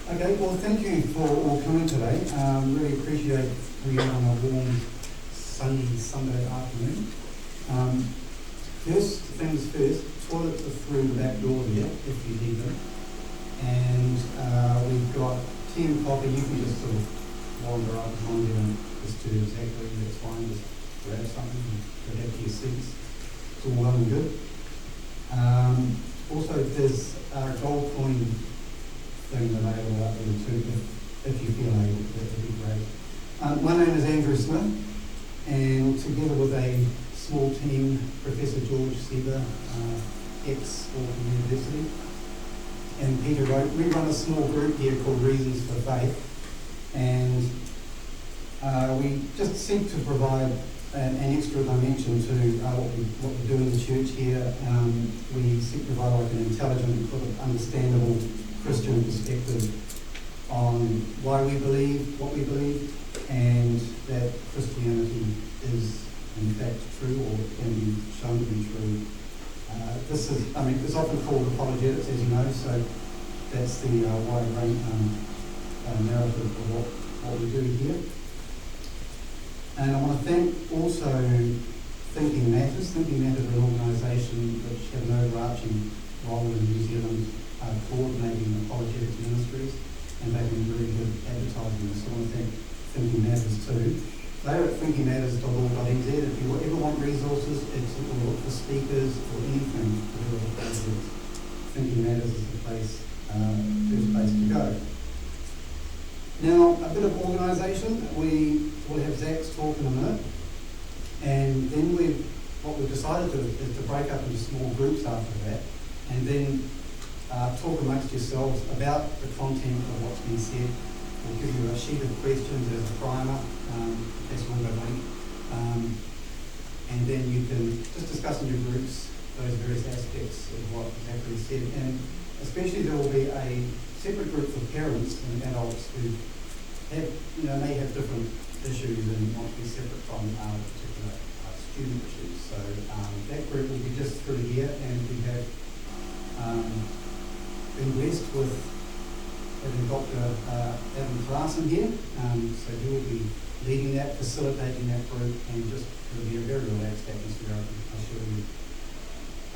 Okay, well, thank you for all coming today. Really appreciate we are on a warm, sunny Sunday afternoon. First things first, toilets are through the back door there, if you need them. And we've got tea and coffee. You can just sort of wander up as long as you don't disturb Zachary, that's fine. Just grab something and go back to your seats. It's all well and good. Also, there's a gold coin thing available out there too, if you feel able, that would be great. My name is Andrew Smith, and together with a small team, Professor George Seba, ex-Auckland University, and Peter Wrote, we run a small group here called Reasons for Faith, and we just seek to provide an extra dimension to what we do in the church here. We seek to provide like an intelligent, sort of understandable Christian perspective on why we believe what we believe, and that Christianity is in fact true, or can be shown to be true. It's often called apologetics, as you know, so that's the wide range narrative of what we do here. And I want to thank also Thinking Matters. Thinking Matters are an organisation which have an overarching role in New Zealand coordinating apologetics ministries, and they've been very good advertising this. So I want to thank Thinking Matters too. They're at thinkingmatters.org.nz. If you ever want resources, or look for speakers or anything to do with apologetics, Thinking Matters is the first place to go. Now, a bit of organisation. We will have Zach's talk in a minute, and then what we've decided to is to break up into small groups after that, and then talk amongst yourselves about the content of what's been said. We'll give you a sheet of questions as a primer, as one by one, and then you can just discuss in your groups those various aspects of what Zachary said, and especially there will be a separate group for parents and adults who may have different issues and want to be separate from particular student issues. So that group will be just through here, and we have been blessed with having Dr. Adam Clarkson here. So he will be leading that, facilitating that group, and it'll be a very relaxed atmosphere, I assure you.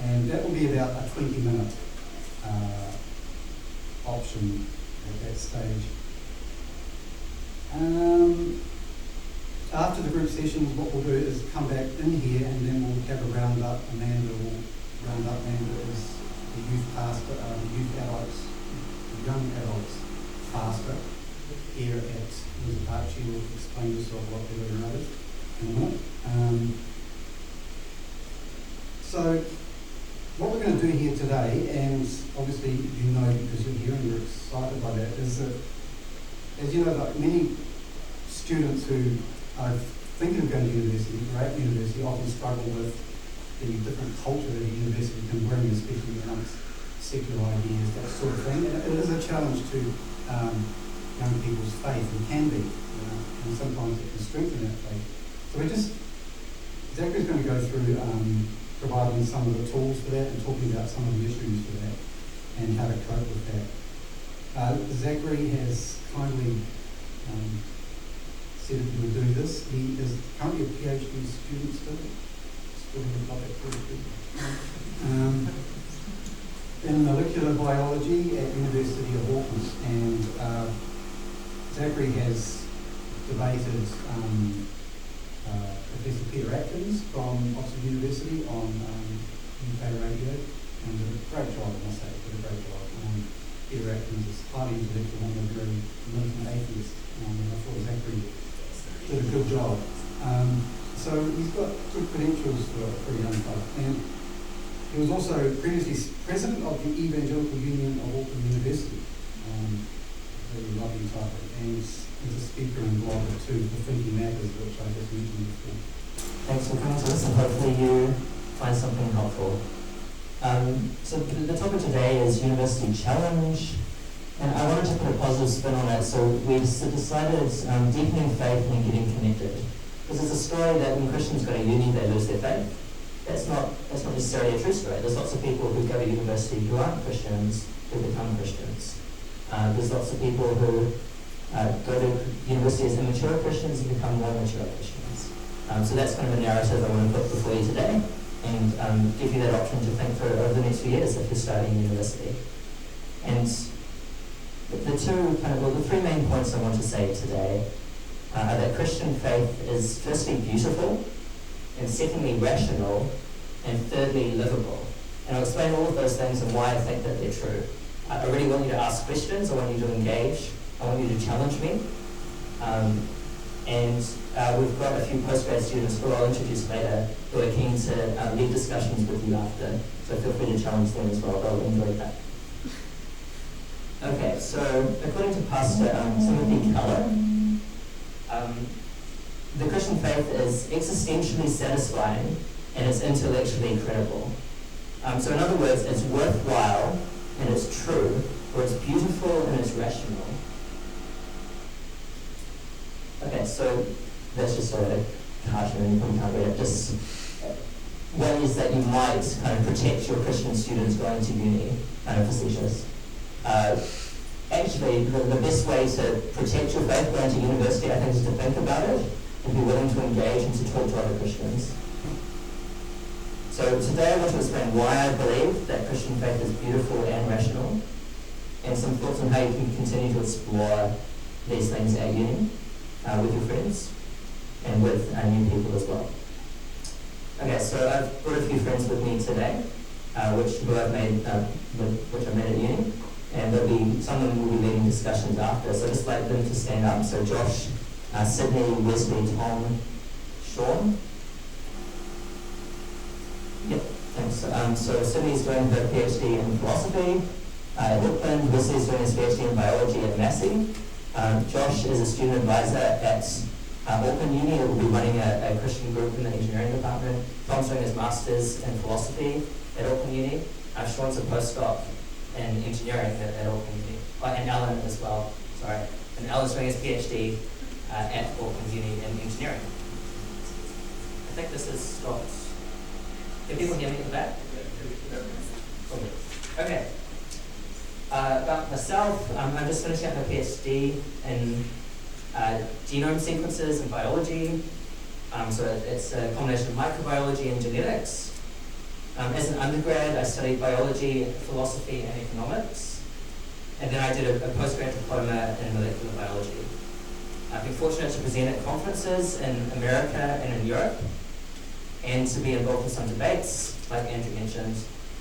And that will be about a 20-minute option at that stage. After the group sessions, what we'll do is come back in here, and then we'll have a round-up. Amanda will round up. Amanda is the youth pastor, the young adults pastor here at Windsor Park. She will explain to us what they're doing in a minute. So what we're going to do here today, and obviously you know because you're here and you're excited by that, is that, as you know, like many students who are thinking of going to university, great university, often struggle with the different culture that a university can bring, especially amongst secular ideas, that sort of thing. And it is a challenge to young people's faith, and can be, and sometimes it can strengthen that faith. So Zachary's going to go through providing some of the tools for that and talking about some of the issues for that and how to cope with that. Zachary has kindly said that he would do this. He is currently a PhD student still haven't got that through. In molecular biology at University of Auckland, and Zachary has debated Professor Peter Atkins from Oxford University on UK radio, and did a great job, I must say, Peter Atkins is highly intellectual and a very militant atheist, and I thought Zachary did a good job. So he's got good credentials for a young fellow. And he was also previously president of the Evangelical Union of Auckland University. Very lovely title. And he's a speaker and blogger too for Thinking Matters, which I just mentioned before. Thanks for coming to us, and hopefully you find something helpful. So the topic today is University Challenge, and I wanted to put a positive spin on it. So we decided deepening faith and getting connected. Because it's a story that when Christians go to uni, they lose their faith. That's not necessarily a true story. There's lots of people who go to university who aren't Christians who become Christians. There's lots of people who go to university as immature Christians and become more mature Christians. So that's kind of a narrative I want to put before you today, and give you that option to think through over the next few years if you're starting university. And the three main points I want to say today are that Christian faith is firstly beautiful, and secondly rational, and thirdly livable. And I'll explain all of those things and why I think that they're true. I really want you to ask questions, I want you to engage, I want you to challenge me. We've got a few postgrad students who I'll introduce later who are keen to lead discussions with you after, so feel free to challenge them as well, they'll enjoy that. Okay, so according to Pastor Timothy Keller, the Christian faith is existentially satisfying and it's intellectually credible. So in other words, it's worthwhile and it's true, or it's beautiful and it's rational. Okay, so that's just a cartoon, you probably can't read it. Just one is that you might kind of protect your Christian students going to uni, kind of facetious. Actually, the best way to protect your faith going to university, I think, is to think about it and be willing to engage and to talk to other Christians. So today I want to explain why I believe that Christian faith is beautiful and rational, and some thoughts on how you can continue to explore these things at uni with your friends and with new people as well. Okay, so I've brought a few friends with me today, which I've made at uni, and there'll be some of them will be leading discussions after. So I'd just like them to stand up. So Josh, Sydney, Wesley, Tom, Sean. Yep, thanks. So Sydney's doing her PhD in philosophy at Auckland. Wesley's doing his PhD in biology at Massey. Josh is a student advisor at Auckland Uni. He will be running a Christian group in the engineering department. Tom's doing his master's in philosophy at Auckland Uni. Sean's a postdoc in engineering at Auckland Uni. And Alan as well, sorry. And Alan's doing his PhD at Auckland Uni in engineering. I think this is stopped. Can people hear me at the back? Okay. About myself, I'm just finishing up my PhD in genome sequences and biology. So it's a combination of microbiology and genetics. As an undergrad, I studied biology, philosophy, and economics. And then I did a postgrad diploma in molecular biology. I've been fortunate to present at conferences in America and in Europe, and to be involved in some debates, like Andrew mentioned.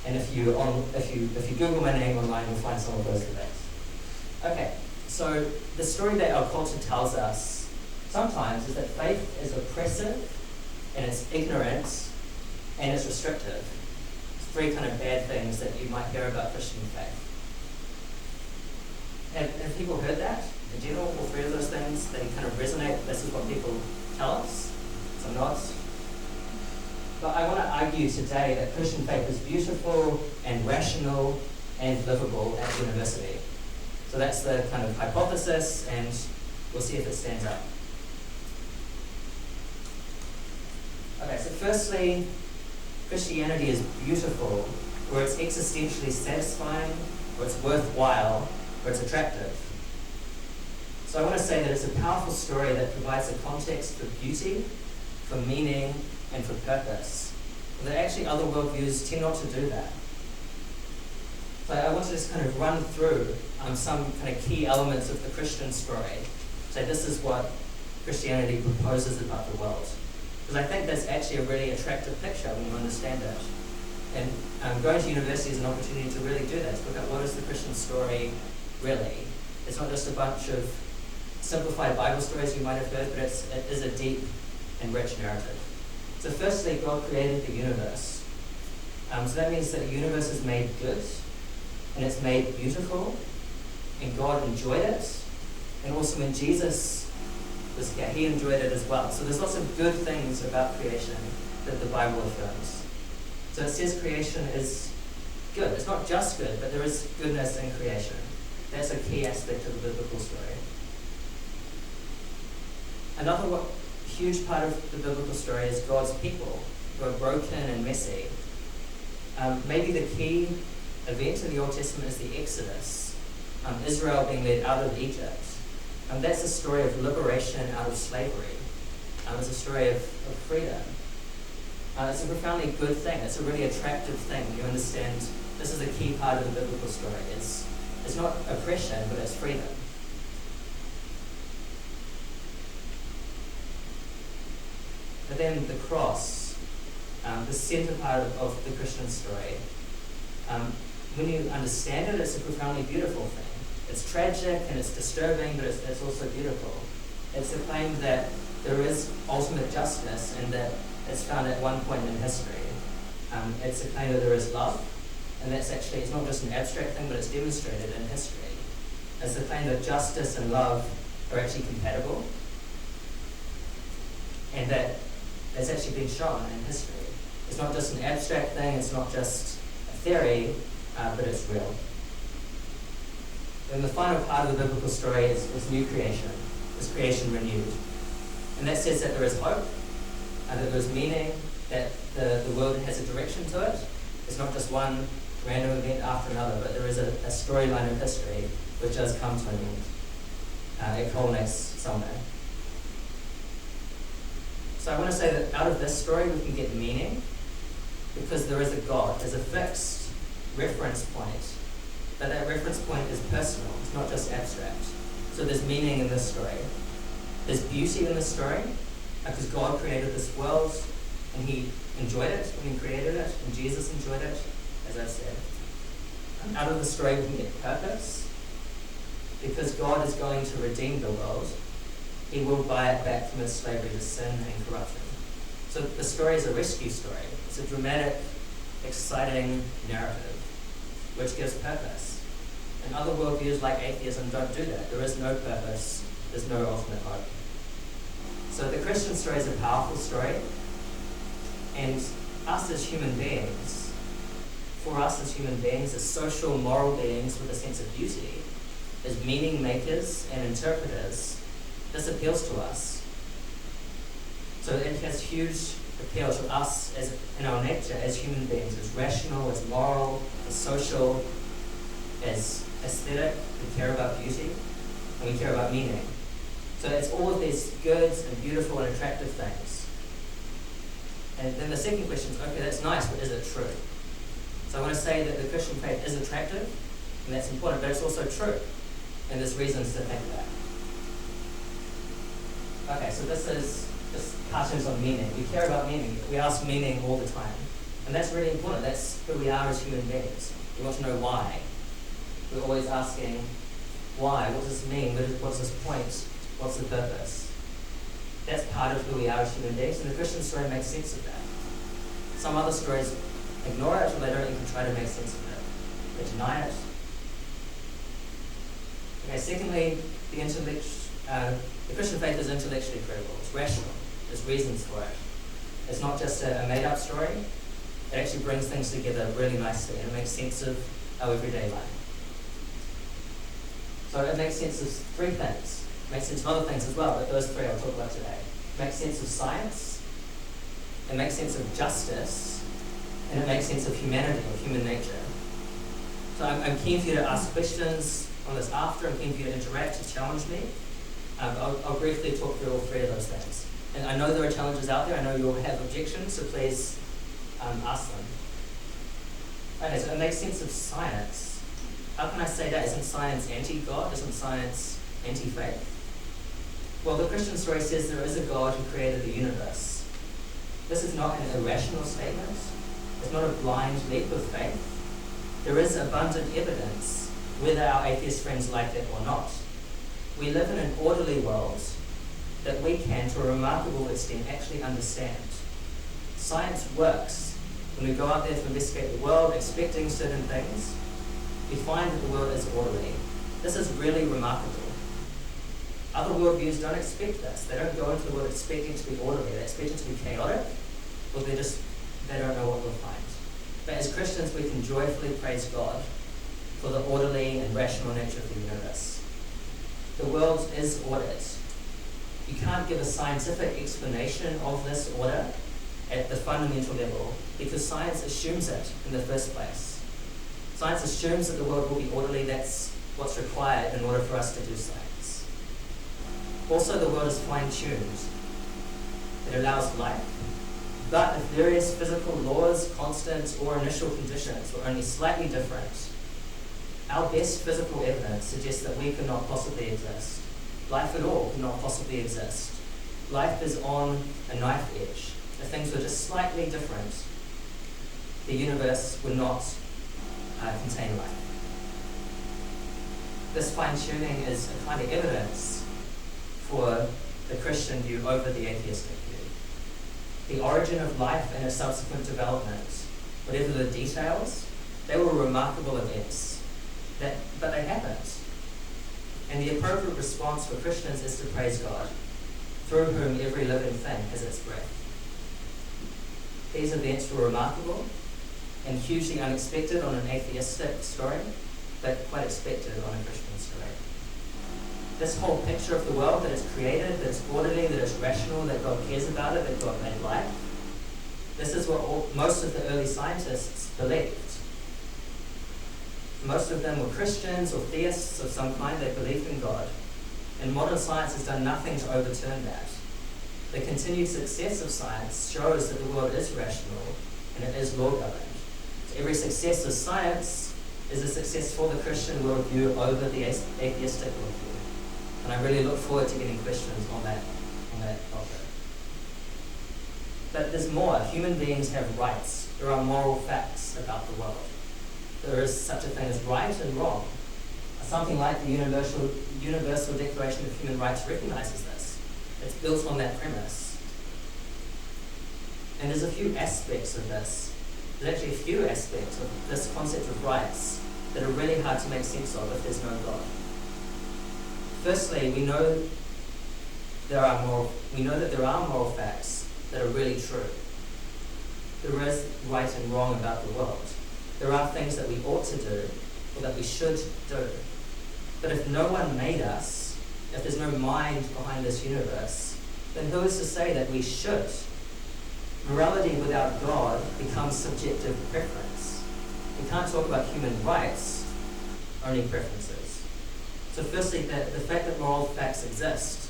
And if you Google my name online, you'll find some of those debates. Okay, so the story that our culture tells us sometimes is that faith is oppressive, and it's ignorant, and it's restrictive. It's three kind of bad things that you might hear about Christian faith. Have people heard that? In general, all three of those things, they kind of resonate. This is what people tell us. Some nods. But I want to argue today that Christian faith is beautiful and rational and livable at university. So that's the kind of hypothesis, and we'll see if it stands up. Okay, so firstly, Christianity is beautiful, where it's existentially satisfying, where it's worthwhile, where it's attractive. So I want to say that it's a powerful story that provides a context for beauty, for meaning, and for purpose. But actually other worldviews tend not to do that. So I want to just kind of run through some kind of key elements of the Christian story. So this is what Christianity proposes about the world. Because I think that's actually a really attractive picture when you understand it. And going to university is an opportunity to really do that, to look at what is the Christian story really. It's not just a bunch of simplified Bible stories you might have heard, but it is a deep and rich narrative. So firstly, God created the universe. So that means that the universe is made good, and it's made beautiful, and God enjoyed it. And also when Jesus was here, he enjoyed it as well. So there's lots of good things about creation that the Bible affirms. So it says creation is good. It's not just good, but there is goodness in creation. That's a key aspect of the biblical story. Another huge part of the biblical story is God's people, who are broken and messy. Maybe the key event in the Old Testament is the Exodus. Israel being led out of Egypt. That's a story of liberation out of slavery. It's a story of freedom. It's a profoundly good thing. It's a really attractive thing. You understand this is a key part of the biblical story. It's not oppression, but it's freedom. But then the cross, the centre part of the Christian story, when you understand it, it's a profoundly beautiful thing. It's tragic and it's disturbing, but it's also beautiful. It's a claim that there is ultimate justice and that it's found at one point in history. It's a claim that there is love, and that's actually, it's not just an abstract thing, but it's demonstrated in history. It's a claim that justice and love are actually compatible, and that it's actually been shown in history. It's not just an abstract thing, it's not just a theory, but it's real. And the final part of the biblical story is new creation, is creation renewed. And that says that there is hope, and that there is meaning, that the world has a direction to it. It's not just one random event after another, but there is a storyline of history which does come to an end. It culminates somewhere. So I want to say that out of this story we can get meaning, because there is a God, there's a fixed reference point, but that reference point is personal, it's not just abstract. So there's meaning in this story. There's beauty in this story, because God created this world, and he enjoyed it when he created it, and Jesus enjoyed it, as I've said. And out of the story we can get purpose, because God is going to redeem the world. He will buy it back from its slavery to sin and corruption. So the story is a rescue story. It's a dramatic, exciting narrative, which gives purpose. And other worldviews like atheism don't do that. There is no purpose. There's no ultimate hope. So the Christian story is a powerful story. And us as human beings, as social, moral beings with a sense of beauty, as meaning makers and interpreters, this appeals to us. So it has huge appeal to us as in our nature as human beings, as rational, as moral, as social, as aesthetic. We care about beauty, and we care about meaning. So it's all of these good and beautiful and attractive things. And then the second question is, okay, that's nice, but is it true? So I want to say that the Christian faith is attractive, and that's important, but it's also true. And there's reasons to think that. Okay, so this is just cartoons on meaning. We care about meaning. We ask meaning all the time. And that's really important. That's who we are as human beings. We want to know why. We're always asking, why? What does this mean? What's this point? What's the purpose? That's part of who we are as human beings, and the Christian story makes sense of that. Some other stories ignore it, or they don't even try to make sense of it. They deny it. Okay, secondly, the Christian faith is intellectually credible. It's rational. There's reasons for it. It's not just a made-up story. It actually brings things together really nicely, and it makes sense of our everyday life. So it makes sense of three things. It makes sense of other things as well, but those three I'll talk about today. It makes sense of science, it makes sense of justice, and it makes sense of humanity, or human nature. So I'm keen for you to ask questions on this after. I'm keen for you to interact, to challenge me. I'll briefly talk through all three of those things. And I know there are challenges out there. I know you all have objections, so please ask them. Okay, so it makes sense of science. How can I say that? Isn't science anti-God? Isn't science anti-faith? Well, the Christian story says there is a God who created the universe. This is not an irrational statement. It's not a blind leap of faith. There is abundant evidence, whether our atheist friends like it or not. We live in an orderly world that we can, to a remarkable extent, actually understand. Science works. When we go out there to investigate the world, expecting certain things, we find that the world is orderly. This is really remarkable. Other worldviews don't expect this. They don't go into the world expecting to be orderly. They expect it to be chaotic, or they don't know what we'll find. But as Christians, we can joyfully praise God for the orderly and rational nature of the universe. The world is ordered. You can't give a scientific explanation of this order at the fundamental level because science assumes it in the first place. Science assumes that the world will be orderly. That's what's required in order for us to do science. Also, the world is fine-tuned. It allows life, but if various physical laws, constants, or initial conditions were only slightly different, our best physical evidence suggests that we could not possibly exist. Life at all could not possibly exist. Life is on a knife edge. If things were just slightly different, the universe would not contain life. This fine-tuning is a kind of evidence for the Christian view over the atheistic view. The origin of life and its subsequent development, whatever the details, they were remarkable events, but they happened. And the appropriate response for Christians is to praise God, through whom every living thing has its breath. These events were remarkable and hugely unexpected on an atheistic story, but quite expected on a Christian story. This whole picture of the world, that it's created, that it's orderly, that it's rational, that God cares about it, that God made life, this is what most of the early scientists believed. Most of them were Christians or theists of some kind. They believed in God. And modern science has done nothing to overturn that. The continued success of science shows that the world is rational and it is law-governed. So every success of science is a success for the Christian worldview over the atheistic worldview. And I really look forward to getting questions on that topic. But there's more. Human beings have rights. There are moral facts about the world. There is such a thing as right and wrong. Something like the Universal Declaration of Human Rights recognizes this. It's built on that premise. And there's a few aspects of this. There's actually a few aspects of this concept of rights that are really hard to make sense of if there's no God. Firstly, we know that there are moral facts that are really true. There is right and wrong about the world. There are things that we ought to do or that we should do. But if no one made us, if there's no mind behind this universe, then who is to say that we should? Morality without God becomes subjective preference. We can't talk about human rights, only preferences. So firstly, the fact that moral facts exist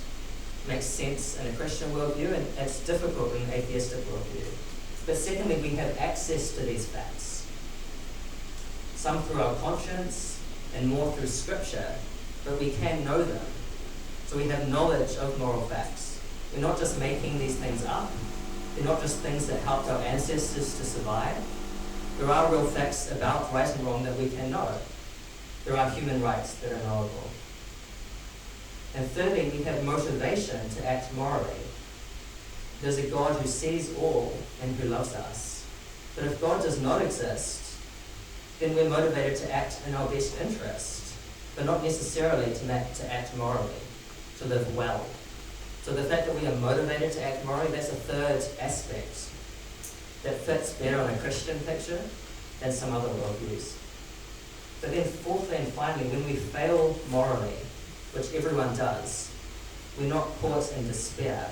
makes sense in a Christian worldview, and it's difficult in an atheistic worldview. But secondly, we have access to these facts. Some through our conscience, and more through Scripture, but we can know them. So we have knowledge of moral facts. We're not just making these things up. They're not just things that helped our ancestors to survive. There are real facts about right and wrong that we can know. There are human rights that are knowable. And thirdly, we have motivation to act morally. There's a God who sees all and who loves us. But if God does not exist, then we're motivated to act in our best interest, but not necessarily to act morally, to live well. So the fact that we are motivated to act morally, that's a third aspect that fits better on a Christian picture than some other worldviews. But then fourthly and finally, when we fail morally, which everyone does, we're not caught in despair.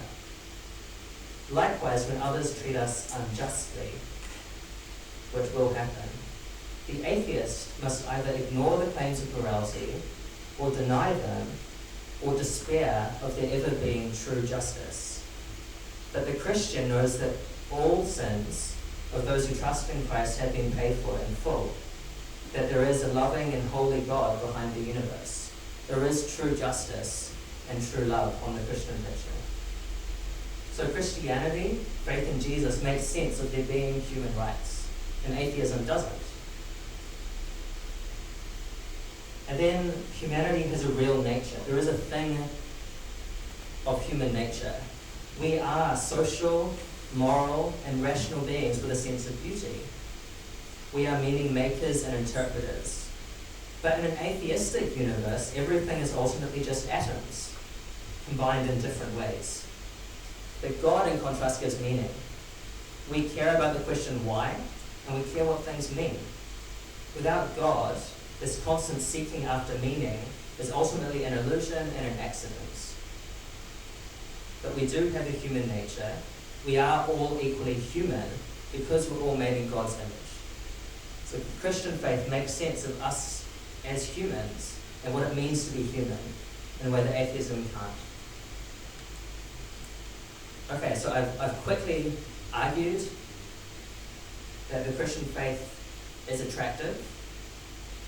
Likewise, when others treat us unjustly, which will happen, the atheist must either ignore the claims of morality, or deny them, or despair of there ever being true justice. But the Christian knows that all sins of those who trust in Christ have been paid for in full, that there is a loving and holy God behind the universe. There is true justice and true love on the Christian picture. So Christianity, faith in Jesus, makes sense of there being human rights, and atheism doesn't. And then humanity has a real nature. There is a thing of human nature. We are social, moral, and rational beings with a sense of beauty. We are meaning makers and interpreters. But in an atheistic universe, everything is ultimately just atoms, combined in different ways. But God, in contrast, gives meaning. We care about the question why, and we care what things mean. Without God, this constant seeking after meaning is ultimately an illusion and an accident. But we do have a human nature. We are all equally human because we're all made in God's image. So Christian faith makes sense of us as humans and what it means to be human in a way that atheism can't. Okay, so I've quickly argued that the Christian faith is attractive,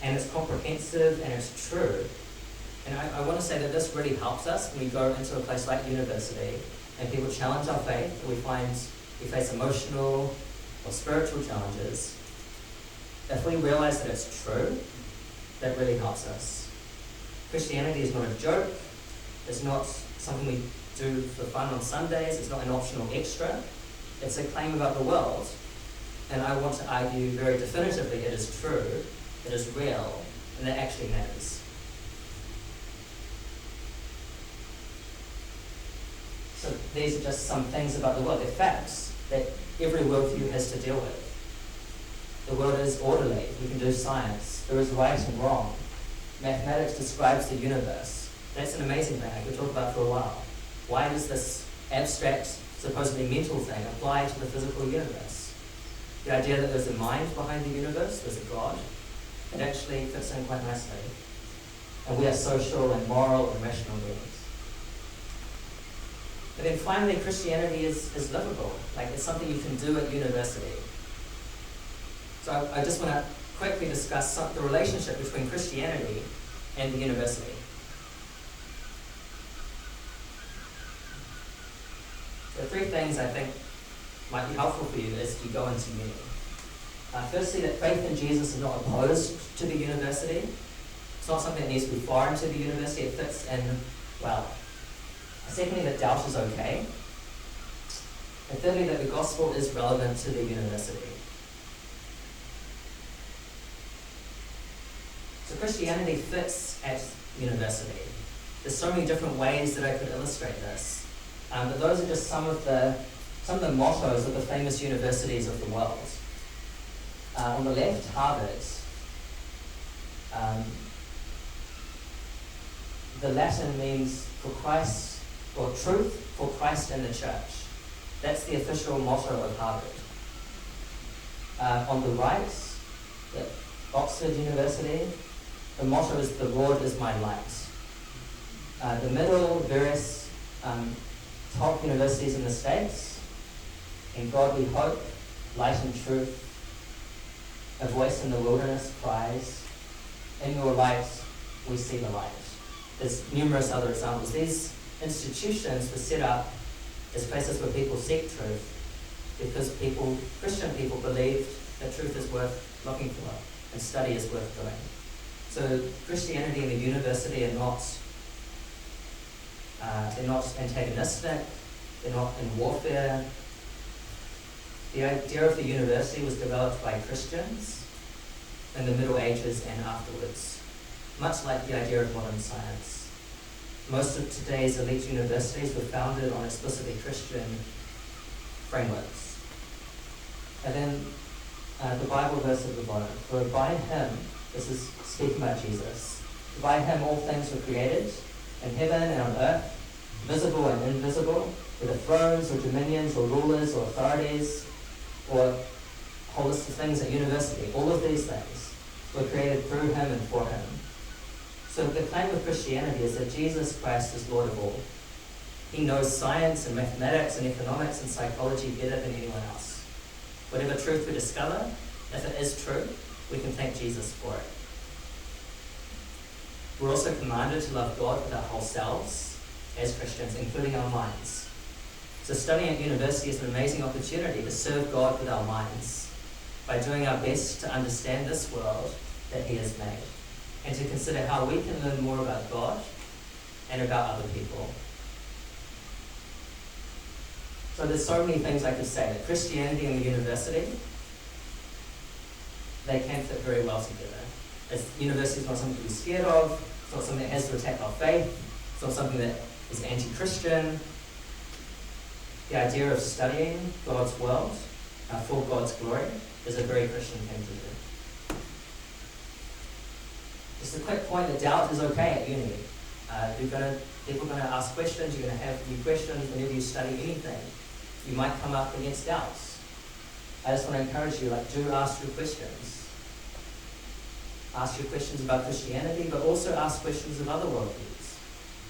and it's comprehensive, and it's true. And I want to say that this really helps us when we go into a place like university and people challenge our faith, and we face emotional or spiritual challenges. If we realize that it's true, that really helps us. Christianity is not a joke. It's not something we do for fun on Sundays. It's not an optional extra. It's a claim about the world. And I want to argue very definitively it is true, it is real, and it actually matters. So these are just some things about the world. They're facts that every worldview has to deal with. The world is orderly. We can do science. There is right and wrong. Mathematics describes the universe. That's an amazing thing I could talk about for a while. Why does this abstract, supposedly mental thing apply to the physical universe? The idea that there's a mind behind the universe, there's a God, it actually fits in quite nicely. And we are social and moral and rational beings. But then finally, Christianity is livable. Like, it's something you can do at university. So I just want to quickly discuss the relationship between Christianity and the university. So 3 things I think might be helpful for you as you go into uni. Firstly, that faith in Jesus is not opposed to the university. It's not something that needs to be foreign to the university. It fits in well. Secondly, that doubt is okay. And thirdly, that the gospel is relevant to the university. So Christianity fits at university. There's so many different ways that I could illustrate this. But those are just some of the mottos of the famous universities of the world. On the left, Harvard. The Latin means for Christ, or truth for Christ and the church. That's the official motto of Harvard. On the right, the Oxford University, the motto is "The Lord is my light." The middle, various top universities in the States: "In God we hope," "Light and truth," "A voice in the wilderness cries," "In your light we see the light." There's numerous other examples. These institutions were set up as places where people seek truth because Christian people believed that truth is worth looking for and study is worth doing. So Christianity and the university are not antagonistic, they're not in warfare. The idea of the university was developed by Christians in the Middle Ages and afterwards, much like the idea of modern science. Most of today's elite universities were founded on explicitly Christian frameworks. And then the Bible verse at the bottom: "For by him," this is speaking about Jesus, "for by him all things were created, in heaven and on earth, visible and invisible, whether thrones or dominions or rulers or authorities or a whole list of things at university. All of these things were created through him and for him." So the claim of Christianity is that Jesus Christ is Lord of all. He knows science and mathematics and economics and psychology better than anyone else. Whatever truth we discover, if it is true, we can thank Jesus for it. We're also commanded to love God with our whole selves as Christians, including our minds. So studying at university is an amazing opportunity to serve God with our minds by doing our best to understand this world that he has made, and to consider how we can learn more about God and about other people. So there's so many things I could say. That Christianity and the university, they can fit very well together. University is not something to be scared of. It's not something that has to attack our faith. It's not something that is anti-Christian. The idea of studying God's world for God's glory is a very Christian thing to do. Just a quick point, that doubt is okay at uni. People are going to ask questions, you're going to have new questions whenever you study anything. You might come up against doubts. I just want to encourage you, do ask your questions. ask you questions about Christianity, but also ask questions of other worldviews.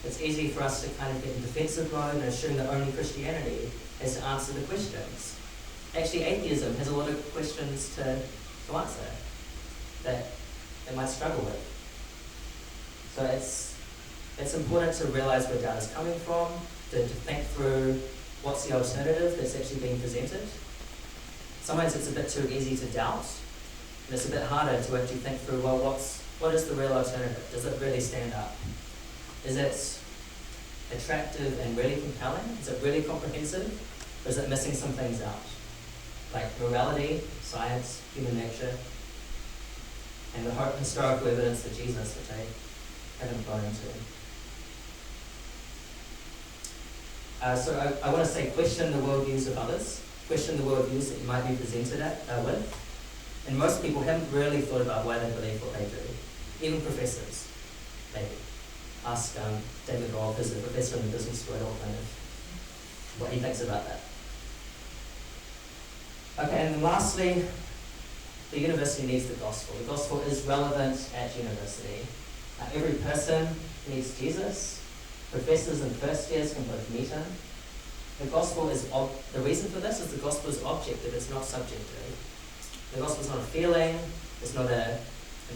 It's easy for us to kind of get in defensive mode and assume that only Christianity has to answer the questions. Actually, atheism has a lot of questions to answer that they might struggle with. So it's important to realize where doubt is coming from, to think through what's the alternative that's actually being presented. Sometimes it's a bit too easy to doubt, and it's a bit harder to actually think through, well, what is the real alternative? Does it really stand up? Is it attractive and really compelling? Is it really comprehensive? Or is it missing some things out? Like morality, science, human nature, and the historical evidence for Jesus, which I haven't gone into. So I want to say question the worldviews of others, question the worldviews that you might be presented with. And most people haven't really thought about why they believe what they do. Even professors, maybe. Ask David Rolfe, who's a professor in the business school at Auckland, what he thinks about that. Okay, and then lastly, the university needs the gospel. The gospel is relevant at university. Every person needs Jesus. Professors and first years can both meet him. The gospel is, the reason for this is the gospel is objective, it's not subjective. The gospel is not a feeling, it's not an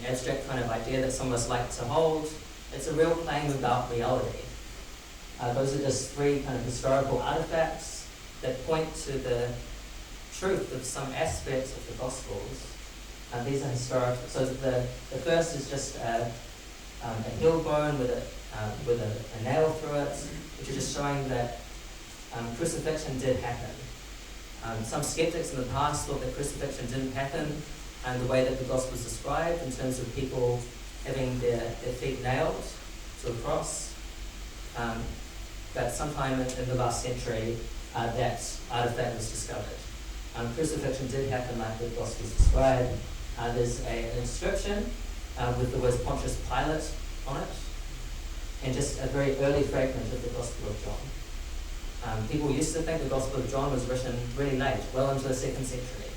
abstract kind of idea that some of us like to hold. It's a real claim about reality. Those are just three kind of historical artifacts that point to the truth of some aspects of the Gospels. These are historical. So the first is just a heel bone with a nail through it, which is just showing that crucifixion did happen. Some skeptics in the past thought that crucifixion didn't happen, and the way that the Gospels described in terms of people having their feet nailed to a cross. But sometime in the last century, that artifact was discovered. Crucifixion did happen like the Gospels described. There's an inscription with the words Pontius Pilate on it, and just a very early fragment of the Gospel of John. People used to think the Gospel of John was written really late, well into the 2nd century.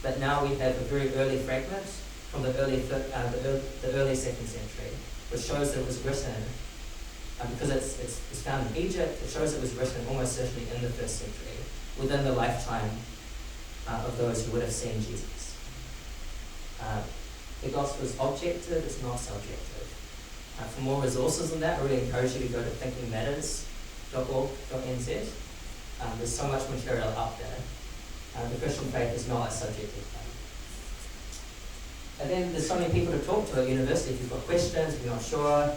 But now we have a very early fragment from the early 2nd century, which shows that it was written, because it's found in Egypt, it shows it was written almost certainly in the 1st century, within the lifetime of those who would have seen Jesus. The gospel is objective, it's not subjective. For more resources on that, I really encourage you to go to thinkingmatters.org.nz. There's so much material out there. The Christian faith is not a subjective thing. And then there's so many people to talk to at university. If you've got questions, if you're not sure,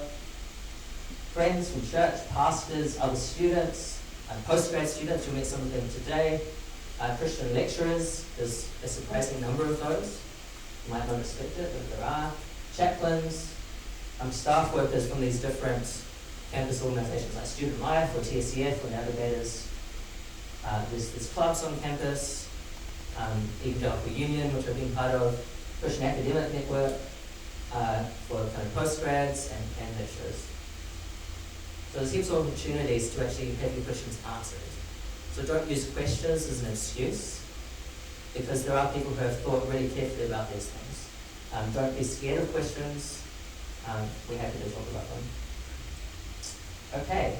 friends from church, pastors, other students, postgrad students, you'll meet some of them today, Christian lecturers, there's a surprising number of those. You might not expect it, but there are. Chaplains, staff workers from these different campus organisations like Student Life or TSCF or Navigators. There's clubs on campus, Evangelical Union, which I've been part of, Christian Academic Network for kind of postgrads and lecturers. So there's heaps of opportunities to actually have your questions answered. So don't use questions as an excuse, because there are people who have thought really carefully about these things. Don't be scared of questions. We're happy to talk about them. Okay,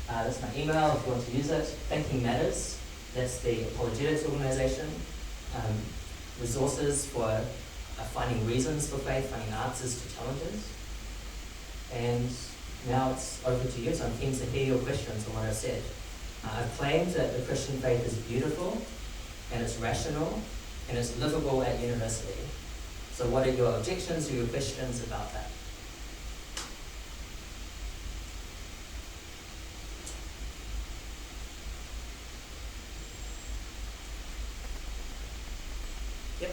that's my email if you want to use it. Thinking Matters, that's the apologetics organisation. Resources for finding reasons for faith, finding answers to challenges. And now it's over to you, so I'm keen to hear your questions on what I've said. I've claimed that the Christian faith is beautiful, and it's rational, and it's livable at university. So what are your objections or your questions about that? Yep.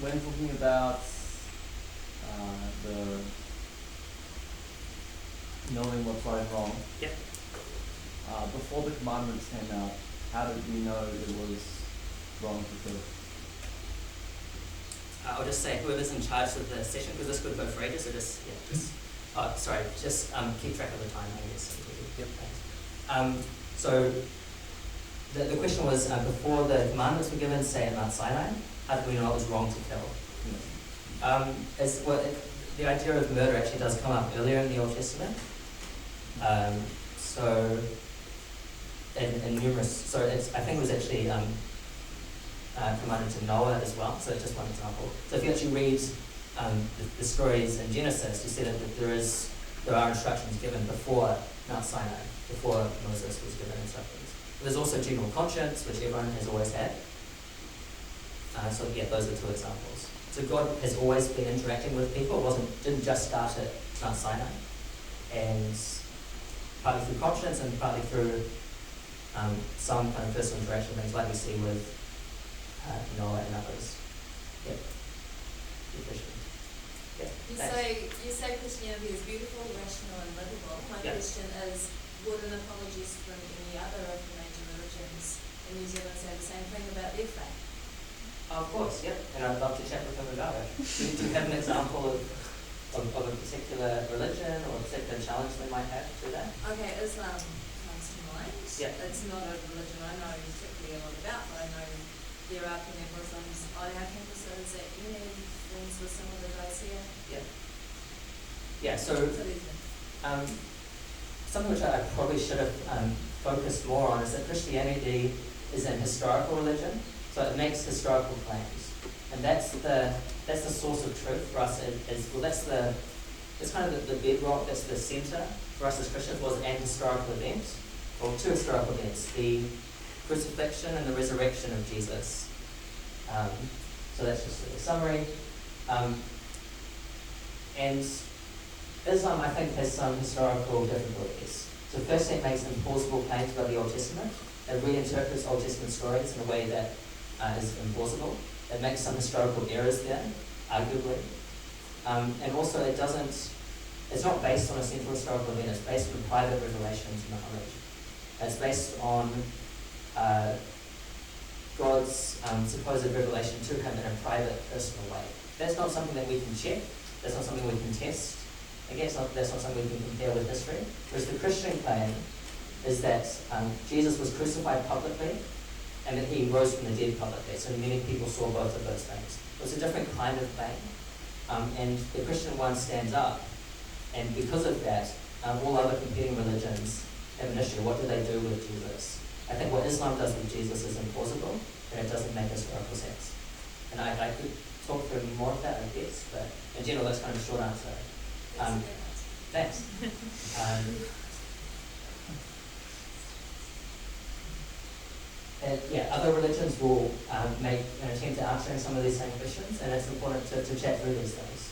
When talking about the knowing what's right and wrong, Yep. Before the commandments came out, how did we know it was wrong to kill? I'll just say whoever's in charge of the session, because this could go for ages, so just keep track of the time, I guess. Yep. So the question was, before the commandments were given, say at Mount Sinai, how did we know it was wrong to kill? The idea of murder actually does come up earlier in the Old Testament. So, in numerous, so I think it was actually commanded to Noah as well. So just one example. So if you actually read the stories in Genesis, you see that there are instructions given before Mount Sinai, before Moses was given instructions. There's also general conscience, which everyone has always had. So yeah, those are two examples. So God has always been interacting with people. Didn't just start at Mount Sinai, and partly through conscience and partly through some kind of personal interaction things, like we see with Noah and others. Yep. Efficient. Yeah. You say Christianity is beautiful, rational, and livable. My question is, would an apologist from any other of the major religions in New Zealand say the same thing about their faith? Of course, yep. And I'd love to chat with them about it. Do you have an example of a particular religion or a particular challenge they might have to that? Okay, Islam comes to mind. Yeah. It's not a religion I know particularly a lot about, but I know there are plenty of Muslims on our campuses at uni, friends with some of the guys here. Yeah. Yeah, so something which I probably should have focused more on is that Christianity is an historical religion. So it makes historical claims, and that's the source of truth for us. That's kind of the bedrock. That's the centre for us as Christians. Was an historical event, or two historical events: the crucifixion and the resurrection of Jesus. So that's just a summary. And Islam, I think, has some historical difficulties. So firstly, it makes implausible claims about the Old Testament. It reinterprets Old Testament stories in a way that is implausible. It makes some historical errors there, arguably. And also it's not based on a central historical event, it's based on private revelations from Muhammad. It's based on God's supposed revelation to him in a private, personal way. That's not something that we can check, that's not something we can test. Again, that's not something we can compare with history. Whereas the Christian claim is that Jesus was crucified publicly, and that he rose from the dead publicly. So many people saw both of those things. It's a different kind of claim. And the Christian one stands up. And because of that, all other competing religions have an issue. What do they do with Jesus? I think what Islam does with Jesus is implausible, and it doesn't make historical sense. And I could talk through more of that, I guess, but in general, that's kind of a short answer. Thanks. Other religions will make an attempt at answering some of these same questions, and it's important to chat through these things.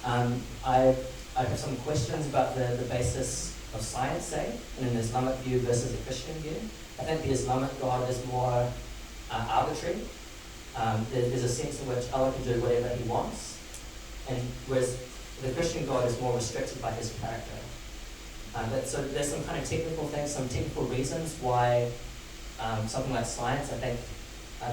I have some questions about the basis of science, say, in an Islamic view versus a Christian view. I think the Islamic God is more arbitrary. There's a sense in which Allah can do whatever he wants, and whereas the Christian God is more restricted by his character. So there's some kind of technical things, some technical reasons why something like science, I think,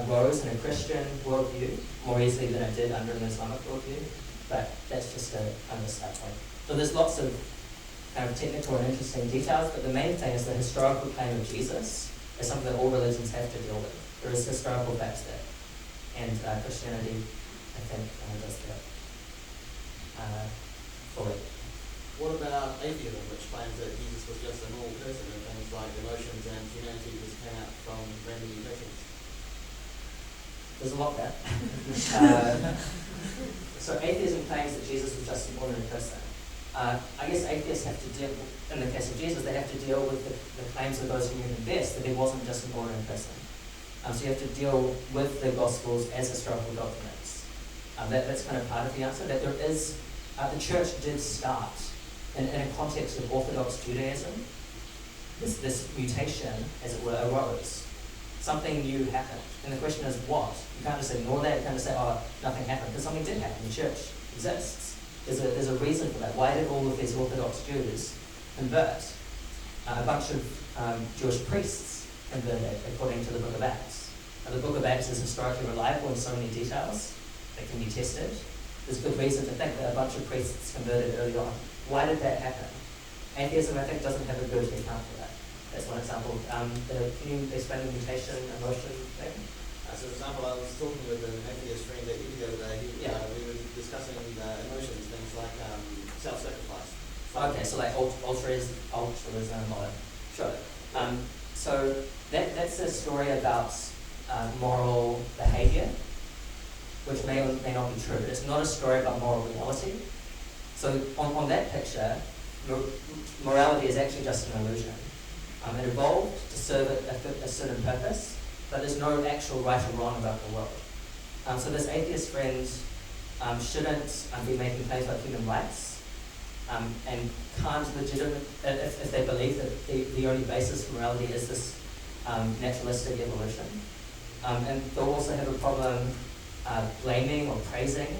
rose in a Christian worldview more easily than it did under an Islamic worldview, but that's just a kind of a start point. So there's lots of kind of technical and interesting details, but the main thing is the historical claim of Jesus is something that all religions have to deal with. There is historical facts there, and Christianity, I think, does that fully. What about atheism, which claims that Jesus was just a normal person and things like emotions and humanity just came out from random mutations? There's a lot there. So atheism claims that Jesus was just an ordinary person. I guess atheists have to deal, in the case of Jesus, they have to deal with the claims of those who knew him best, that he wasn't just an ordinary person. So you have to deal with the Gospels as historical documents. That's kind of part of the answer, that there is, the church did start in a context of Orthodox Judaism. This mutation, as it were, arose. Something new happened. And the question is what? You can't just ignore that, you can't just say, oh, nothing happened, because something did happen. The church exists. There's a reason for that. Why did all of these Orthodox Jews convert? A bunch of Jewish priests converted, according to the Book of Acts. Now, the Book of Acts is historically reliable in so many details that can be tested. There's good reason to think that a bunch of priests converted early on. Why did that happen? Atheism, I think, doesn't have a good account for that. That's one example. Can you explain the mutation emotion thing? So for example, I was talking with an atheist friend at uni the other day. We were discussing Okay, so like altruism or sure. So that's a story about moral behaviour, which may or may not be true. It's not a story about moral reality. So on that picture, morality is actually just an illusion. It evolved to serve a certain purpose, but there's no actual right or wrong about the world. So this atheist friend shouldn't be making claims about human rights, and can't legitimate, if they believe that the only basis for morality is this naturalistic evolution. And they'll also have a problem blaming or praising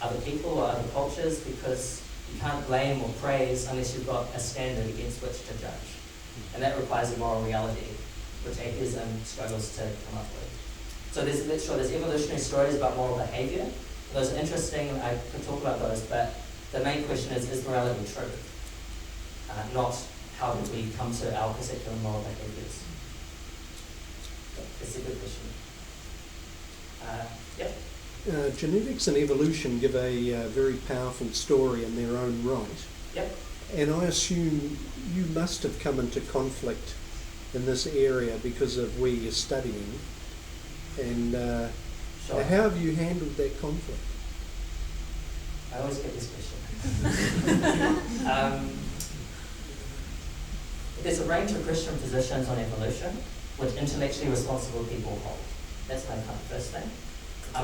other people or other cultures, because you can't blame or praise unless you've got a standard against which to judge. And that requires a moral reality, which atheism struggles to come up with. So there's evolutionary stories about moral behaviour. Those are interesting, I could talk about those, but the main question is morality true? Not how did we come to our particular moral behaviours. That's a good question. Yeah. Genetics and evolution give a very powerful story in their own right. Yep. And I assume you must have come into conflict in this area because of where you're studying. And Sure. how have you handled that conflict? I always get this question. There's a range of Christian positions on evolution which intellectually responsible people hold. That's my kind of first thing.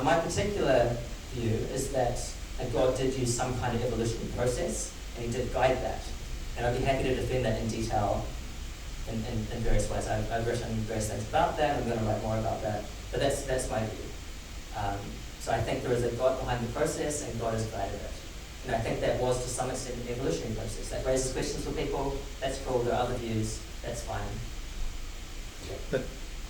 My particular view is that God did use some kind of evolutionary process, and he did guide that. And I'd be happy to defend that in detail in various ways. I've written various things about that, I'm going to write more about that, but that's my view. So I think there is a God behind the process, and God has guided it. And I think that was to some extent an evolutionary process. That raises questions for people, that's cool, there are other views, that's fine. But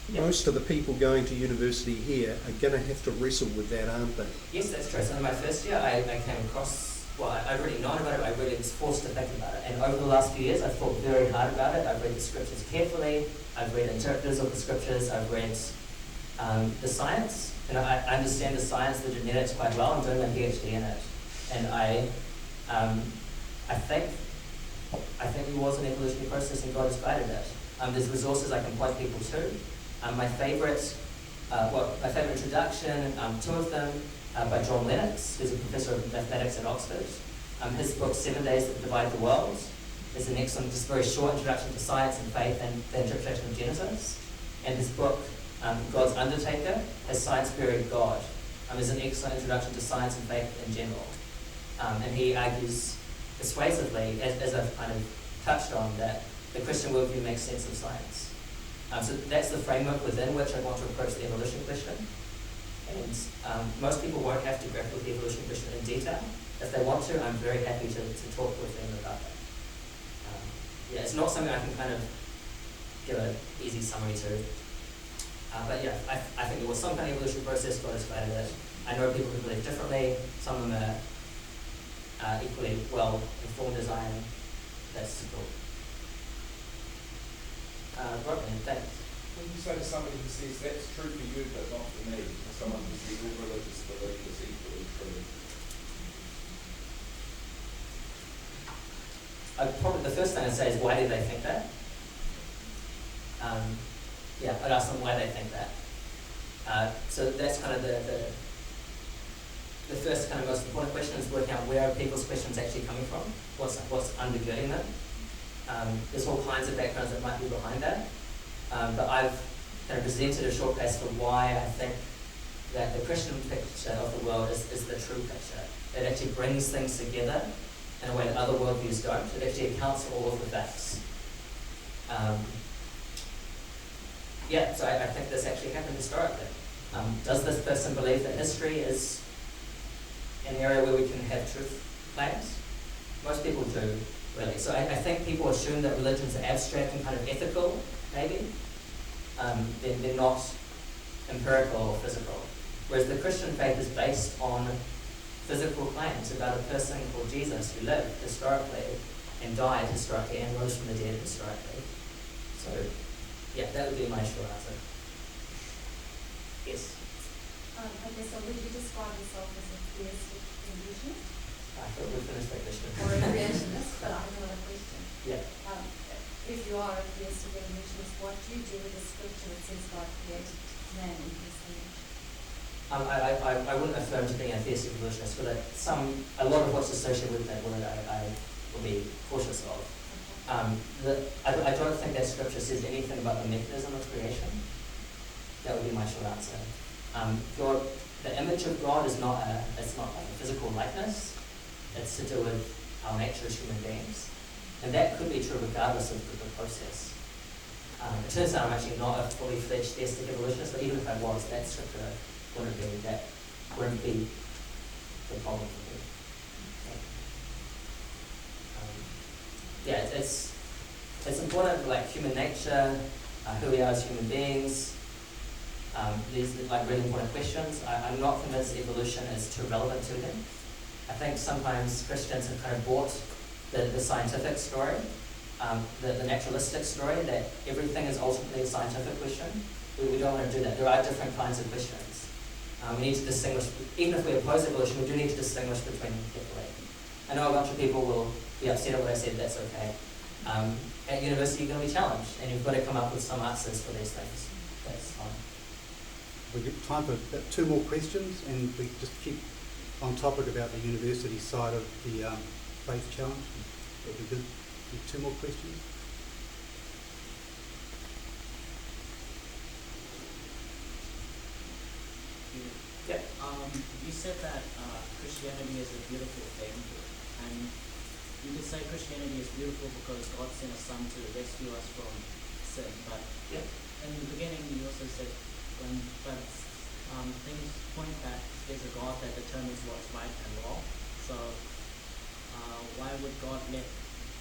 most of the people going to university here are going to have to wrestle with that, aren't they? Yes, that's true. So in my first year, I came across, well, I'd already known about it, I really was forced to think about it. And over the last few years, I've thought very hard about it. I've read the scriptures carefully, I've read interpreters of the scriptures, I've read the science. And I understand the science, the genetics quite well. I'm doing my PhD in it. And I think it was an evolutionary process, and God has guided it. There's resources I can point people to. My favourite introduction, two of them, by John Lennox, who's a professor of mathematics at Oxford. His book, 7 Days That Divide the World, is an excellent, just very short introduction to science and faith and the interpretation of Genesis. And his book, God's Undertaker, Has Science Buried God? Is an excellent introduction to science and faith in general. And he argues persuasively, as I've kind of touched on, that the Christian worldview makes sense of science. So that's the framework within which I want to approach the evolution question. And most people won't have to grapple with the evolution question in detail. If they want to, I'm very happy to talk with them about that. It's not something I can kind of give an easy summary to. But yeah, I think there was some kind of evolution process, God has guided it. I know people who believe differently. Some of them are equally well informed as I am. That's cool. Rodney, thanks. When you say to somebody who says that's true for you but not for me, or someone who says all religious belief is equally true? Probably the first thing I'd say is, why do they think that? I'd ask them why they think that. So that's kind of the first kind of most important question, is working out where are people's questions actually coming from, what's undergirding them. There's all kinds of backgrounds that might be behind that, but I've kind of presented a short case for why I think that the Christian picture of the world is the true picture. It actually brings things together in a way that other worldviews don't. It actually accounts for all of the facts. So I think this actually happened historically. Does this person believe that history is an area where we can have truth claims? Most people do, really. So I think people assume that religions are abstract and kind of ethical, maybe. They're not empirical or physical. Whereas the Christian faith is based on physical claims about a person called Jesus who lived historically and died historically and rose from the dead historically. So, that would be my short answer. Yes? So would you describe yourself as a theistic evolutionist? I thought we finished that question. Or a creationist, but I have another question. Yeah. If you are a theistic evolutionist, what do you do with the scripture that says God created man in his image? I wouldn't affirm to being a theistic evolutionist, but a lot of what's associated with that word I will be cautious of. I don't think that scripture says anything about the mechanism of creation. That would be my short answer. God, the image of God is not it's not like a physical likeness. It's to do with our nature as human beings. And that could be true regardless of the process. It turns out I'm actually not a fully fledged theistic evolutionist, but even if I was, that scripture wouldn't be the problem for me. It's important, like human nature, who we are as human beings. These are like really important questions. I'm not convinced evolution is too relevant to them. I think sometimes Christians have kind of bought the scientific story, the naturalistic story, that everything is ultimately a scientific question. We don't want to do that. There are different kinds of questions. We need to distinguish, even if we oppose evolution, we do need to distinguish between them carefully. I know a bunch of people will be upset at what I said, that's okay. At university you're going to be challenged, and you've got to come up with some answers for these things. That's fine. We've got time for about 2 more questions, and we just keep on topic about the university side of the faith challenge. That would be good. 2 more questions. Yeah. You said that Christianity is a beautiful thing, and you could say Christianity is beautiful because God sent a son to rescue us from sin. But in the beginning, you also said, things point that there's a God that determines what's right and wrong. So why would God let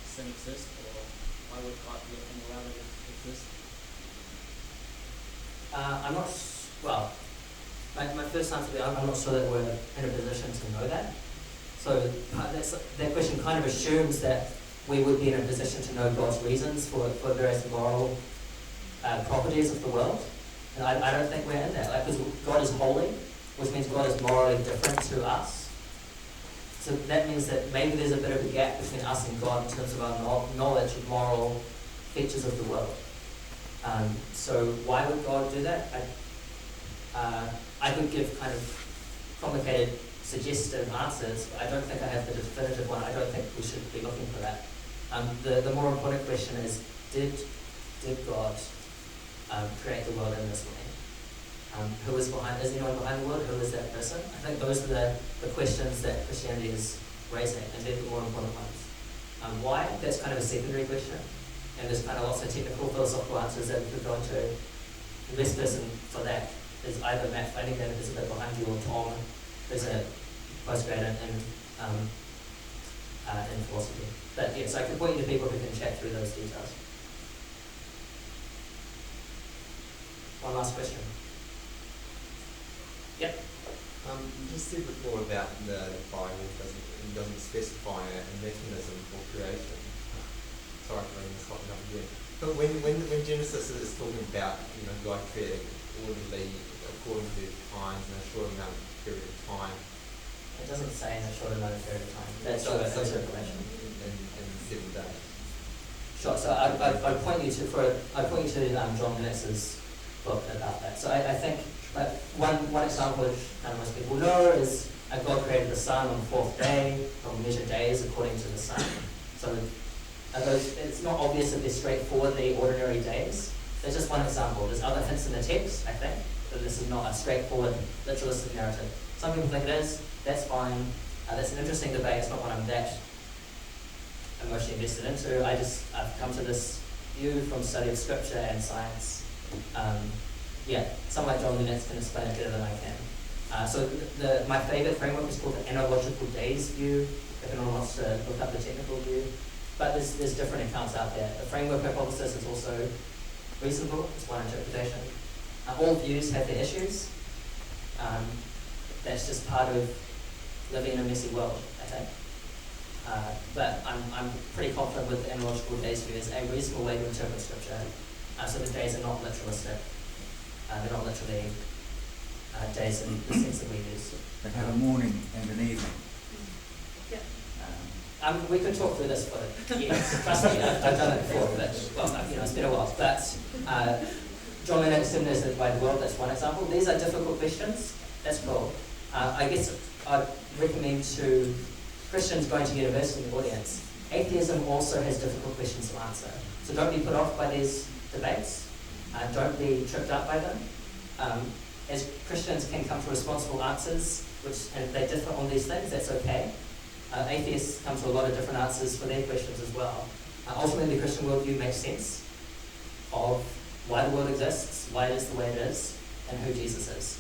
sin exist, or why would God let immorality exist? I'm not. Well, my first answer would be I'm not sure that we're in a position to know that. So that question kind of assumes that we would be in a position to know God's reasons for various moral properties of the world. And I don't think we're in that. Because God is holy, which means God is morally different to us. So that means that maybe there's a bit of a gap between us and God in terms of our knowledge of moral features of the world. So why would God do that? I could give kind of complicated, suggestive answers, but I don't think I have the definitive one. I don't think we should be looking for that. The more important question is, did God create the world in this way? Who is behind? Is anyone behind the world? Who is that person? I think those are the questions that Christianity is raising, and they're the more important ones. Why? That's kind of a secondary question, and there's kind of lots of technical, philosophical answers that we could go into. The best person for that is either Matt Flanagan, who's a bit behind you, or Tom, who's a postgraduate in philosophy. But yes, I can point you to people who can chat through those details. One last question. Yep. You just said before about the Bible doesn't specify a mechanism for creation. Sorry for bringing this topic up again. But when Genesis is talking about God creating orderly according to times in a short amount of period of time. It doesn't say in a short amount of period of time. That's short information. In 7 days. Sure. So I'd point you to John Lennox's book about that. So I think one example which most people know is God created the sun on the 4th day, or measure days according to the sun. So it's not obvious that they're straightforwardly ordinary days. There's just one example. There's other hints in the text, I think, that this is not a straightforward literalistic narrative. Some people think it is. That's fine. That's an interesting debate. It's not one I'm that emotionally invested into. I've come to this view from study of scripture and science. Someone like John Lennox can explain it better than I can. So my favourite framework is called the analogical days view, if anyone wants to look up the technical view. But there's different accounts out there. The framework hypothesis is also reasonable. It's one interpretation. All views have their issues. That's just part of living in a messy world, I think. But I'm pretty confident with the analogical days view as a reasonable way to interpret scripture. So the days are not literalistic. They're not literally days in the sense that we use. They have a morning and an evening. Yeah. We could talk through this for years. Trust me, I've done it before, but it's been a while. But John Lennox in There's a Wide World, that's one example. These are difficult questions. That's cool. I guess I'd recommend to Christians going to university in the audience, atheism also has difficult questions to answer. So don't be put off by these debates. Don't be tripped up by them. As Christians can come to responsible answers, and they differ on these things, that's okay. Atheists come to a lot of different answers for their questions as well. Ultimately, the Christian worldview makes sense of why the world exists, why it is the way it is, and who Jesus is.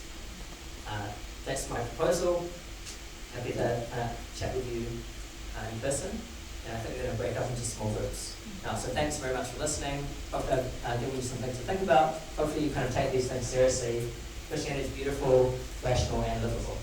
That's my proposal. Happy to chat with you in person, and I think we're going to break up into small groups. So thanks very much for listening. Hopefully I've given you some things to think about. Hopefully you kind of take these things seriously. Christianity is beautiful, rational, and livable.